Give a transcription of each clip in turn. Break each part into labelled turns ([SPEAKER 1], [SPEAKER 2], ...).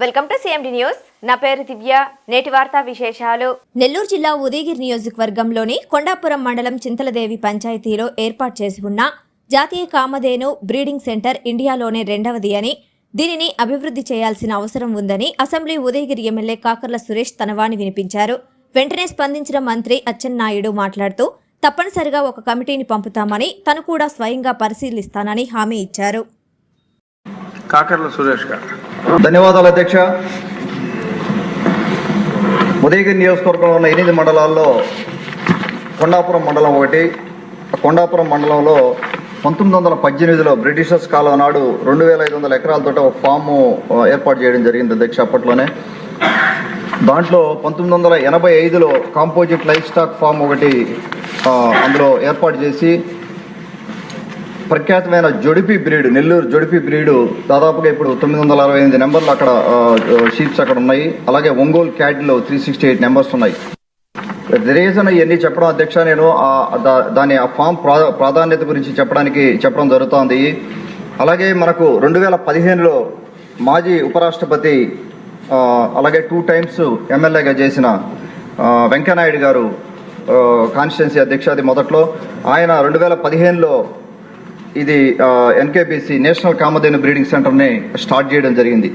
[SPEAKER 1] Welcome to CMD news. నా పేరు దివ్య. నేటి వార్తా విశేషాలు. నెల్లూరు జిల్లా ఉదయగిరి నియోజకవర్గంలోని కొండాపురం మండలం చింతలదేవి పంచాయతీలో ఏర్పాటు చేసి ఉన్న జాతీయ కామధేను బ్రీడింగ్ సెంటర్ ఇండియాలోనే రెండవది అని, దీనిని అభివృద్ధి చేయాల్సిన అవసరం ఉందని అసెంబ్లీ ఉదయగిరి ఎమ్మెల్యే కాకర్ల సురేష్ తన వాణి వినిపించారు. వెంటనే స్పందించిన మంత్రి అచ్చెన్నాయుడు మాట్లాడుతూ తప్పనిసరిగా ఒక కమిటీని పంపుతామని, తను కూడా స్వయంగా పరిశీలిస్తానని హామీ ఇచ్చారు.
[SPEAKER 2] కాకర్ల సురేష్ గారు.
[SPEAKER 3] ధన్యవాదాలు అధ్యక్ష. ఉదయగిరి నియోజకవర్గంలో ఉన్న 8 మండలాల్లో కొండాపురం మండలం ఒకటి. కొండాపురం మండలంలో 1918లో బ్రిటిషర్స్ కాలం నాడు 2500 ఎకరాలతో ఒక ఫాము ఏర్పాటు చేయడం జరిగింది అధ్యక్ష. అప్పట్లోనే దాంట్లో 1985లో కాంపోజిట్ లైఫ్ స్టాక్ ఫామ్ ఒకటి అందులో ఏర్పాటు చేసి ప్రఖ్యాతమైన జొడిపి బ్రీడ్, నెల్లూరు జొడిపి బ్రీడు దాదాపుగా ఇప్పుడు 968 నెంబర్లు అక్కడ షీప్స్ అక్కడ ఉన్నాయి. అలాగే ఒంగోలు క్యాటిల్లో 368 నెంబర్స్ ఉన్నాయి. రీజన్ ఇవన్నీ చెప్పడం అధ్యక్ష, నేను దాని ఆ ఫామ్ ప్రాధాన్యత గురించి చెప్పడం జరుగుతోంది. అలాగే మనకు 2015లో మాజీ ఉపరాష్ట్రపతి అలాగే 2 టైమ్స్ ఎమ్మెల్యేగా చేసిన వెంకయ్యనాయుడు గారు కాన్స్టిట్యున్సీ అధ్యక్ష. అది మొదట్లో ఆయన 2015లో ఇది ఎన్కేబీసీ నేషనల్ కామధేను బ్రీడింగ్ సెంటర్ని స్టార్ట్ చేయడం జరిగింది.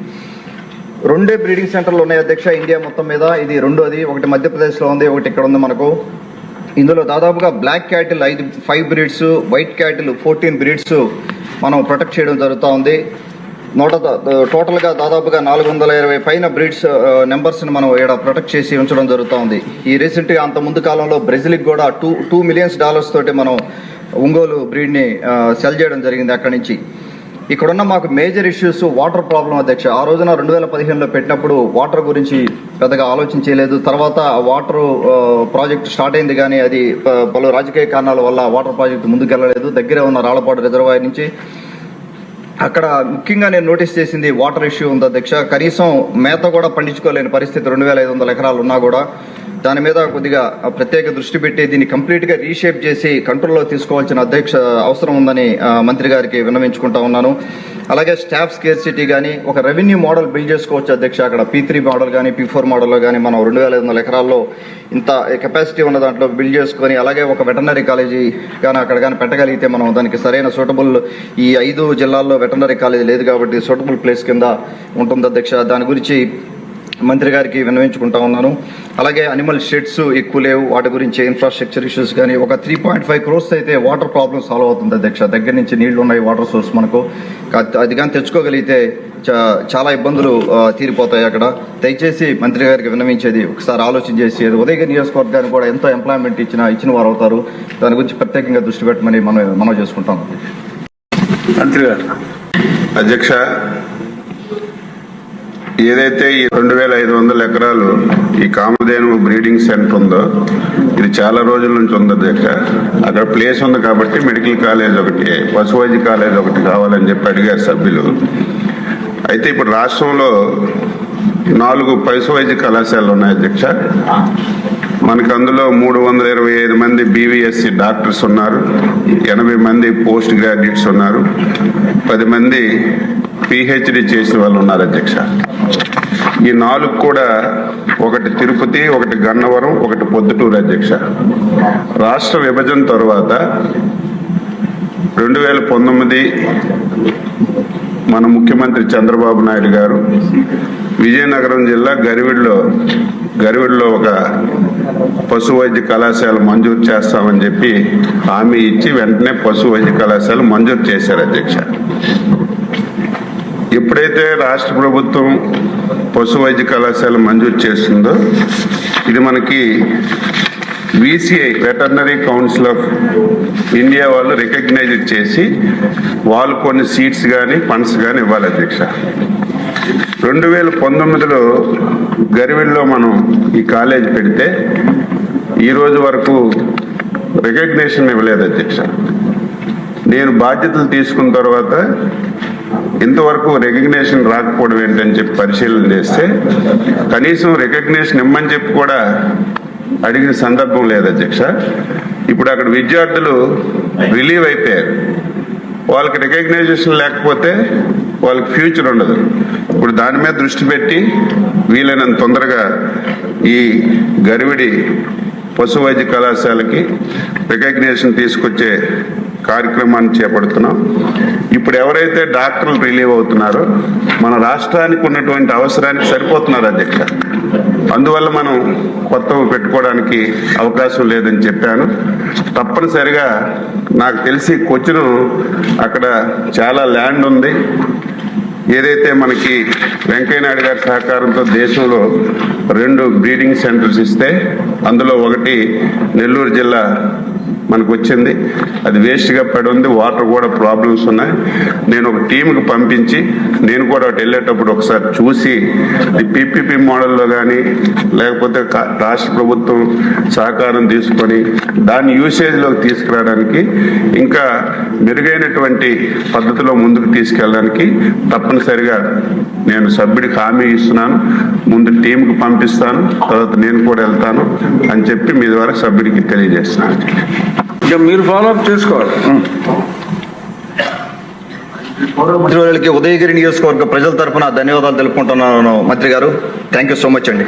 [SPEAKER 3] 2 బ్రీడింగ్ సెంటర్లు ఉన్నాయి అధ్యక్ష ఇండియా మొత్తం మీద. ఇది రెండోది. ఒకటి మధ్యప్రదేశ్లో ఉంది, ఒకటి ఇక్కడ ఉంది మనకు. ఇందులో దాదాపుగా black cattle 5 breeds, white cattle 14 breeds మనం ప్రొటెక్ట్ చేయడం జరుగుతూ ఉంది. టోటల్గా దాదాపుగా 420 పైన బ్రీడ్స్ నెంబర్స్ని మనం ఇక్కడ ప్రొటెక్ట్ చేసి ఉంచడం జరుగుతూ ఉంది. ఈ రీసెంట్గా అంత ముందు కాలంలో బ్రెజిల్కి కూడా $2 మిలియన్స్ తోటి మనం ఒంగోలు బ్రీడ్ని సెల్ చేయడం జరిగింది అక్కడి నుంచి. ఇక్కడున్న మాకు మేజర్ ఇష్యూస్ వాటర్ ప్రాబ్లం అధ్యక్ష. ఆ రోజున 2015లో పెట్టినప్పుడు వాటర్ గురించి పెద్దగా ఆలోచించలేదు. తర్వాత వాటర్ ప్రాజెక్ట్ స్టార్ట్ అయింది, కానీ అది పలు రాజకీయ కారణాల వల్ల వాటర్ ప్రాజెక్ట్ ముందుకెళ్ళలేదు. దగ్గరే ఉన్న రాళ్లపాడు రిజర్వాయర్ నుంచి అక్కడ ముఖ్యంగా నేను నోటీస్ చేసింది వాటర్ ఇష్యూ ఉంది అధ్యక్ష. కనీసం మేత కూడా పండించుకోలేని పరిస్థితి 2500 ఎకరాలు ఉన్నా కూడా దాని మీద కొద్దిగా ప్రత్యేక దృష్టి పెట్టి దీన్ని కంప్లీట్గా రీషేప్ చేసి కంట్రోల్లో తీసుకోవాల్సిన అవసరం ఉందని మంత్రి గారికి విన్నవించుకుంటా ఉన్నాను. అలాగే స్టాఫ్ స్కేర్సిటీ కానీ ఒక రెవెన్యూ మోడల్ బిల్డ్ చేసుకోవచ్చు అధ్యక్ష. అక్కడ P3 మోడల్ కానీ P4 మోడల్లో కానీ మనం 2500 ఎకరాల్లో ఇంత కెపాసిటీ ఉన్న దాంట్లో బిల్డ్ చేసుకొని, అలాగే ఒక వెటర్నరీ కాలేజీ కానీ అక్కడ కానీ పెట్టగలిగితే మనం దానికి సరైన సూటబుల్, ఈ 5 జిల్లాల్లో వెటర్నరీ కాలేజీ లేదు కాబట్టి సూటబుల్ ప్లేస్ కింద ఉంటుంది అధ్యక్ష. దాని గురించి మంత్రి గారికి విన్నవించుకుంటా ఉన్నాను. అలాగే అనిమల్ షెడ్స్ ఎక్కువ లేవు, వాటి గురించి ఇన్ఫ్రాస్ట్రక్చర్ ఇష్యూస్ కానీ ఒక 3.5 crores అయితే వాటర్ ప్రాబ్లం సాల్వ్ అవుతుంది అధ్యక్ష. దగ్గర నుంచి నీళ్లు ఉన్నాయి, వాటర్ సోర్స్ మనకు. అది కానీ తెచ్చుకోగలిగితే చాలా ఇబ్బందులు తీరిపోతాయి అక్కడ. దయచేసి మంత్రి గారికి విన్నవించేది ఒకసారి ఆలోచన చేసి ఉదయగిరి నియోజకవర్గానికి కూడా ఎంతో ఎంప్లాయ్మెంట్ ఇచ్చిన వారు అవుతారు. దాని గురించి ప్రత్యేకంగా దృష్టి పెట్టమని మనం చేసుకుంటాం.
[SPEAKER 2] మంత్రి గారు.
[SPEAKER 4] అధ్యక్ష, ఏదైతే ఈ 2500 ఎకరాలు ఈ కామధేను బ్రీడింగ్ సెంటర్ ఉందో ఇది చాలా రోజుల నుంచి ఉంది అధ్యక్ష. అక్కడ ప్లేస్ ఉంది కాబట్టి మెడికల్ కాలేజ్ ఒకటి, పశువైద్య కాలేజ్ ఒకటి కావాలని చెప్పి అడిగారు సభ్యులు. అయితే ఇప్పుడు రాష్ట్రంలో 4 పశువైద్య కళాశాలలు ఉన్నాయి అధ్యక్ష. మనకు అందులో 325 మంది BVSC డాక్టర్స్ ఉన్నారు, 80 మంది పోస్ట్ గ్రాడ్యుయేట్స్ ఉన్నారు, 10 మంది PhD చేసిన వాళ్ళు ఉన్నారు అధ్యక్ష. ఈ 4 కూడా, ఒకటి తిరుపతి, ఒకటి గన్నవరం, ఒకటి పొద్దుటూరు అధ్యక్ష. రాష్ట్ర విభజన తర్వాత 2019 మన ముఖ్యమంత్రి చంద్రబాబు నాయుడు గారు విజయనగరం జిల్లా గరివిడిలో ఒక పశు వైద్య కళాశాల మంజూరు చేస్తామని చెప్పి హామీ ఇచ్చి వెంటనే పశు వైద్య కళాశాల మంజూరు చేశారు అధ్యక్ష. ఎప్పుడైతే రాష్ట్ర ప్రభుత్వం పశు వైద్య కళాశాల మంజూరు చేస్తుందో ఇది మనకి VCI veterinary council of India వాళ్ళు రికగ్నైజ్ చేసి వాళ్ళు కొన్ని సీట్స్ కానీ ఫండ్స్ కానీ ఇవ్వాలి అధ్యక్ష. 2019లో గరివిడిలో మనం ఈ కాలేజ్ పెడితే ఈ రోజు వరకు రికగ్నేషన్ ఇవ్వలేదు అధ్యక్ష. నేను బాధ్యతలు తీసుకున్న తర్వాత ఇంతవరకు రికగ్నేషన్ రాకపోవడం ఏంటని చెప్పి పరిశీలన చేస్తే కనీసం రికగ్నేషన్ ఇమ్మని చెప్పి కూడా అడిగిన సందర్భం లేదు అధ్యక్ష. ఇప్పుడు అక్కడ విద్యార్థులు రిలీవ్ అయిపోయారు. వాళ్ళకి రికగ్నైజేషన్ లేకపోతే వాళ్ళకి ఫ్యూచర్ ఉండదు. ఇప్పుడు దాని మీద దృష్టి పెట్టి వీలైనంత తొందరగా ఈ గరివిడి పశు వైద్య కళాశాలకి రికగ్నిషన్ తీసుకొచ్చే కార్యక్రమాన్ని చేపడుతున్నాం. ఇప్పుడు ఎవరైతే డాక్టర్లు రిలీవ్ అవుతున్నారో మన రాష్ట్రానికి ఉన్నటువంటి అవసరానికి సరిపోతున్నారు అధ్యక్ష. అందువల్ల మనం కొత్తవి పెట్టుకోవడానికి అవకాశం లేదని చెప్పాను. తప్పనిసరిగా నాకు తెలిసి కొచ్చిను అక్కడ చాలా ల్యాండ్ ఉంది. ఏదైతే మనకి వెంకయ్యనాయుడు గారి సహకారంతో దేశంలో 2 బ్రీడింగ్ సెంటర్స్ ఇస్తే అందులో ఒకటి నెల్లూరు జిల్లా మనకు వచ్చింది. అది వేస్ట్గా పడి ఉంది, వాటర్ కూడా ప్రాబ్లమ్స్ ఉన్నాయి. నేను ఒక టీంకి పంపించి నేను కూడా అటు వెళ్ళేటప్పుడు ఒకసారి చూసి ఈ పీపీపీ మోడల్లో కానీ లేకపోతే రాష్ట్ర ప్రభుత్వం సహకారం తీసుకొని దాన్ని యూసేజ్లోకి తీసుకురావడానికి ఇంకా మెరుగైనటువంటి పద్ధతిలో ముందుకు తీసుకెళ్ళడానికి తప్పనిసరిగా నేను సభ్యుడికి హామీ ఇస్తున్నాను. ముందు టీంకి పంపిస్తాను, తర్వాత నేను కూడా వెళ్తాను అని చెప్పి మీ ద్వారా సభ్యుడికి తెలియజేస్తున్నాను.
[SPEAKER 2] ఇక మీరు ఫాలోఅప్ చేసుకోవాలి.
[SPEAKER 3] మంత్రివర్యులకి ఉదయగిరి నియోజకవర్గ ప్రజల తరఫున ధన్యవాదాలు తెలుపుకుంటున్నాను మంత్రి గారు. థ్యాంక్ యూ సో మచ్ అండి.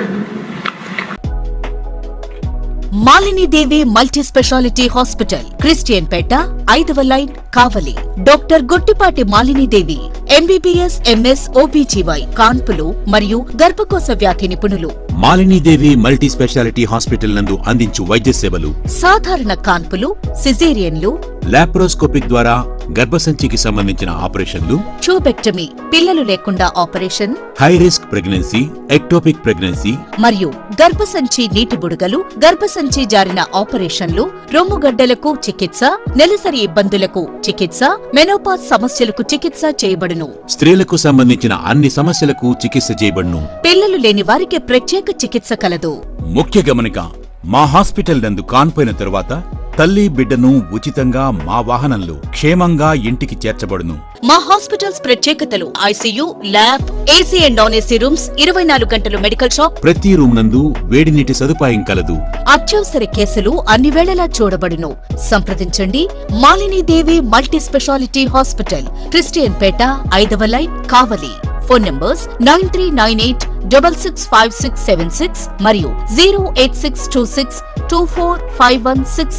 [SPEAKER 5] Malinidevi multi speciality hospital, Christian Peta, 5వ line, Kavali. Doctor Gottipati Malinidevi, MBBS, MS, OBGY, కాన్పులు మరియు గర్భకోశ వ్యాధి నిపుణులు.
[SPEAKER 6] మాలినీదేవి మల్టీ స్పెషాలిటీ హాస్పిటల్ నందు అందించు వైద్య సేవలు:
[SPEAKER 5] సాధారణ కాన్పులు, సిజేరియన్లు,
[SPEAKER 6] లాప్రోస్కోపిక్ ద్వారా గర్భసంచికి సంబంధించిన ఆపరేషన్లు,
[SPEAKER 5] ట్యూబెక్టమీ, పిల్లలు లేకుండా operation,
[SPEAKER 6] high risk pregnancy, ectopic pregnancy
[SPEAKER 5] మరియు గర్భసంచి నీటి బుడగలు, గర్భసంచి జారిన ఆపరేషన్లు, రొమ్ముగడ్డలకు చికిత్స, నెలసరి ఇబ్బందులకు చికిత్స, మెనోపాజ్ సమస్యలకు చికిత్స చేయబడును.
[SPEAKER 6] స్త్రీలకు సంబంధించిన అన్ని సమస్యలకు చికిత్స చేయబడును.
[SPEAKER 5] పిల్లలు లేని వారికి ప్రత్యేక చికిత్స కలదు.
[SPEAKER 6] ముఖ్య గమనిక: మా హాస్పిటల్ నందు కాన్పోయిన తరువాత తల్లి బిడ్డను ఉచితంగా మా వాహనంలో క్షేమంగా ఇంటికి చేర్చబడును.
[SPEAKER 5] మా హాస్పిటల్స్ ప్రత్యేకతలు: ICU, lab, AC and non AC rooms, 24 గంటలు మెడికల్ షాప్,
[SPEAKER 6] ప్రతి రూమ్ నందు వేడి నీటి సదుపాయం కలదు.
[SPEAKER 5] అత్యవసర కేసులు అన్ని వేళలా చూడబడును. సంప్రదించండి Malinidevi multi speciality hospital, Christian Peta, 5వ లైన్, కావలి. ఫోన్ నంబర్స్ 9398665676 మరియు 08626245166.